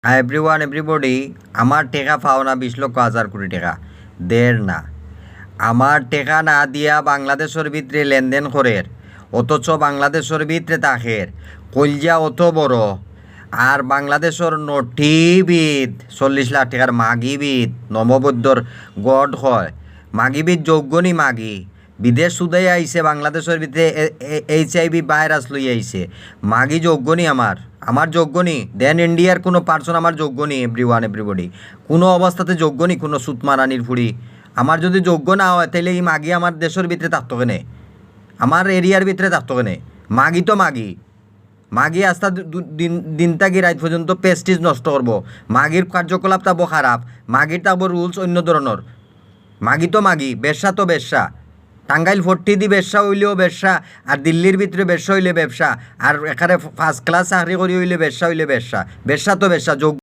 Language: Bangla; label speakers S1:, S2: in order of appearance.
S1: হাই এভরিওয়ান এভরিবডি, আমার টেকা পাও না 20,00,000 কোটি টাকা দের না। আমার টেকা না দিয়া বাংলাদেশের ভিতরে লেনদেন করের, অথচ বাংলাদেশের ভিতরে তাকের কলজা অত বড়। আর বাংলাদেশের নটিবিদ 40 লাখ টাকার মাগিবিদ নমবদ্ধর গড হয়। মাগিবিদ যোগ্যনি মাগি বিদেশ সুদাই আইছে, বাংলাদেশের ভিতরে HIV ভাইরাস লই আইছে। মাগি যোগ্যনি আমার যোগ্যনি দেন ইন্ডিয়ার কোনো পার্সন আমার যোগ্যনি। এভরিওয়ান এভরিবডি, কোনো অবস্থাতে যোগ্যনি কোনো সুতমারানির ফুড়ি। আমার যদি যোগ্য না হয় তাহলে এই মাগি আমার দেশের ভিতরে থাকতো কেনে, আমার এরিয়ার ভিতরে থাকতো কেনে? মাগি তো মাগি, মাগি আস্তা দিন থাকি রাত পর্যন্ত পেস্টিজ নষ্ট করবো। মাগির কার্যকলাপ থাকবো খারাপ, মাগির থাকবো রুলস অন্য ধরনের। মাগি তো মাগি, বেশ্যা তো বেশ্যা। টাঙ্গাইল 40 দি ব্যবসা হইলেও ব্যবসা, আর দিল্লির ভিতরে ব্যবসা হইলে ব্যবসা, আর এখানে ফার্স্ট ক্লাস চাকরি করি হইলে ব্যবসা হইলে ব্যবসা। ব্যবসা তো ব্যবসা। যোগ্য